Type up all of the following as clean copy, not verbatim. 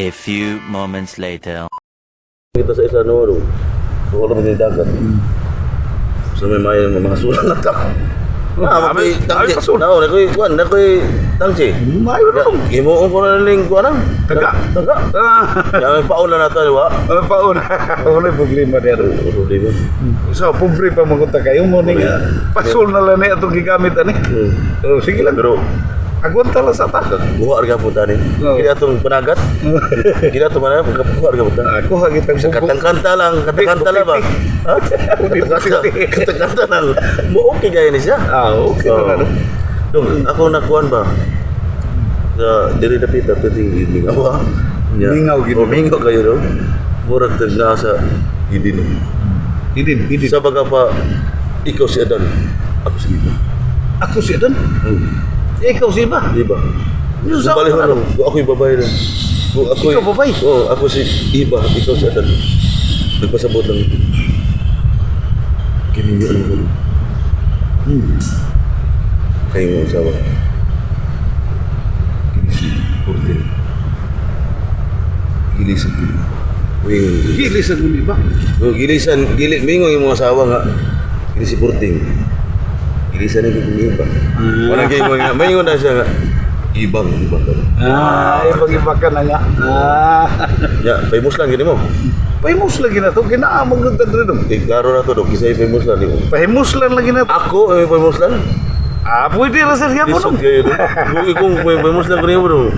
A few moments later. Kita sa isa no, wala man yung dagat. So may mga sulan na ta. May tangsi. Na ko'y tangsi. Mayo na kung. Imo ko na ling ko anang. Taga. Ya may paula na ta, di ba? Pauna. Wala problema dito. Problema. So, pobre pa magunta kayo mo ning pasul na lang ni atong gigamit ani. Oh, sige lang. Pero Agunta lang sa ta. buha arga punta ni. Kini atong panagat. Kini atong mana buha arga punta. Ako hagit ang buko. Kantang-kanta lang ba? Kantang-kanta lang. Mo okay gaya ni siya. Okay na na. Dong, ako nakuan ba? Sa diri dapita pwedeng mingaw. Mingaw gid. Mingaw kayo do. Murag tagna sa idin. Idin. Sa baga pa ikaw si Adan. Ako si Iba. Ako si Adan. Ikaw si ba? Iba. Sa Balik mo lang. Ako'y babae rin. Ikaw babae? Oo, ako si Iba. Ikaw si Adan. Nagpasabot lang. Kininyo lang ko. Kayo mo asawa. Kinisi. Porte. Gilisan ko. Gilis ang uli ba? Mingo yung mga asawa nga. Kinisi Porting. Gilisan na yung iba. Walang kayo mo nga. Mingo na siya nga. Ibang. Ibang-iba ka na nga. Ya, famous lang gini mo. Pahimus lagi na to. Ginaamang ganda rin dong. Klaro na to, dok. Kisa'y famous lang. Pahimus lang lagi na to. Ako, famous lang. Pwede rin sa siya po Isog dong. kayo doon. Kung famous lang ko niyo bro.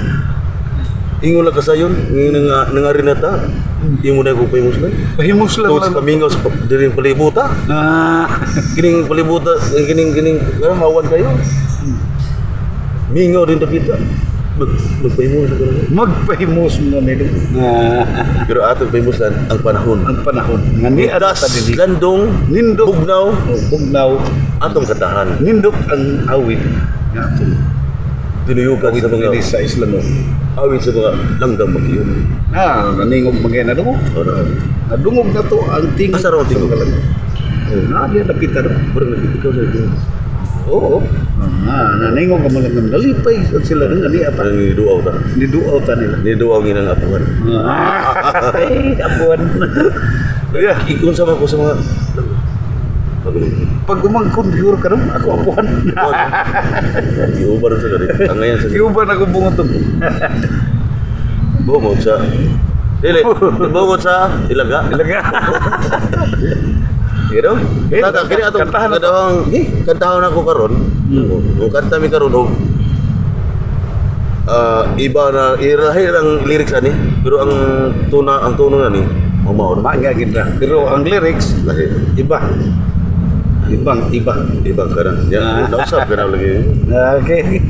Ingo lang kasayon. Nangarin na ta. Ingo na kung famous lang. Pahimus lang Tawad sa lang. kamingaw sa diring palibuta. Kining palibuta. Kining hawan kayo. Mingaw din tapita. Magpahimos na ko lang. Magpahimus mo na nito. Pero atong famous lang ang panahon. Ang panahon. Nga ni Das, Adata din. landong, Nindok. bugnaw, Bugnaw. atong katahan. Nindok ang awit. Nga ito. Tinuyugan Awit sa mga din sa isla no. awit sa mga langgam mag-iyon. Naningog magay na dungog. Nadungog na to ang tingog. Asa raw ang tingog? Diya napita na. Parang nagpipikaw sa ito. Oo. Naningog ang mga nalipay. At sila rin ani apa. Parang niduaw ta. Niduaw ta nila. Niduaw ginang apuan. Ay, apuan. Yeah. Ikon sama ko sa mga Pag umangkon, siguro ka rin, ako apuan. iubar sa galit. Ang ngayon sa Iuban ako bungotong. bumot sa bumot sa ilaga. Ilaga. Pero, tata, kini atong kantahan na to. kantahon ako karon. Kung kanta mi karon og iba na irahir ang lyrics ani, pero ang tono na ni mao na. Mga ganda. Pero ang lyrics, Lahi. iba. Ibang kanan. Ya, nausap ka na lagi. Okay.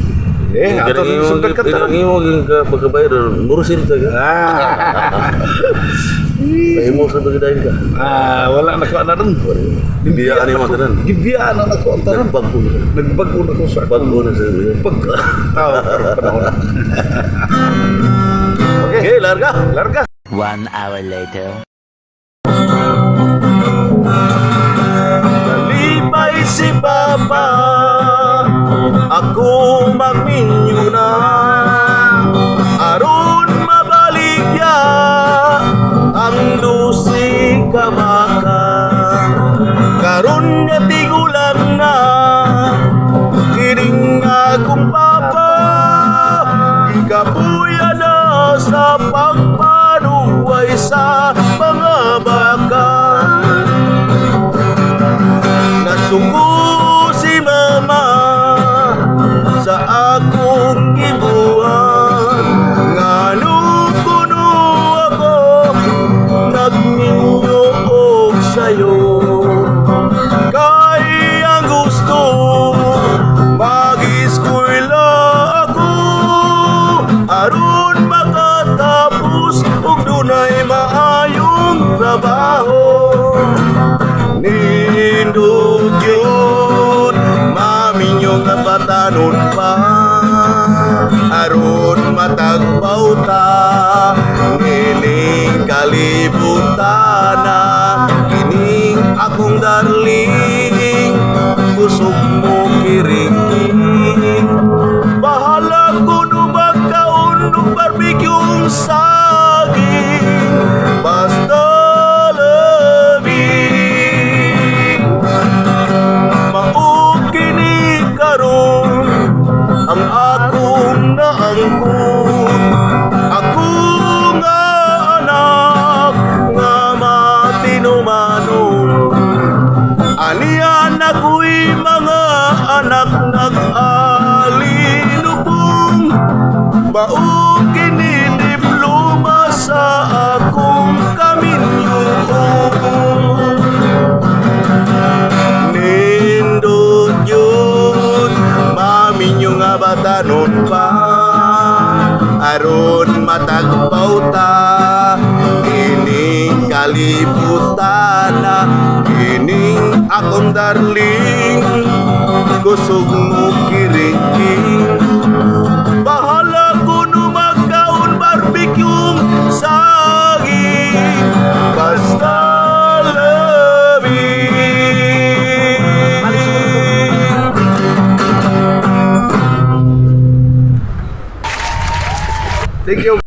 Ato rin sundan ka Ilang tayo. imo yung pagkabayar, murusin ka. Pahimo sa bagay ka. Wala na ko na rin. Bibiyaan mo tanan. Gibiyaan na ko ang tanan. Nagbago. Nagbago na ko sa Bago na sa iyo. panahon. Okay, larga. Larga. 1 hour later. Nalipay si Papa, ako magminyo na. Aron mabaligya ang lusi kamaka. Karon nga tigulang na, kining akong Papa, ikabuya na sa pagpanuway sa mga baka. Nasuko si Mama sa akong gibuan, ngano kuno ako nagminyo og sayo. Kay ang gusto mag-eskwela ako, aron makatapos og dunay maayong trabaho. Nindot yun, maminyo nga batanon pa, aron matagpaw ta, nining kalibutan na, kining akong darling, busog mo kiring. Bahala ko no magkaon no barbecue sa matagpaw ta. Kining kalibutan na, kining akong darling, kusog mo kiring. Bahala ko no magkaon barbecue saging, basta lamig. Thank you.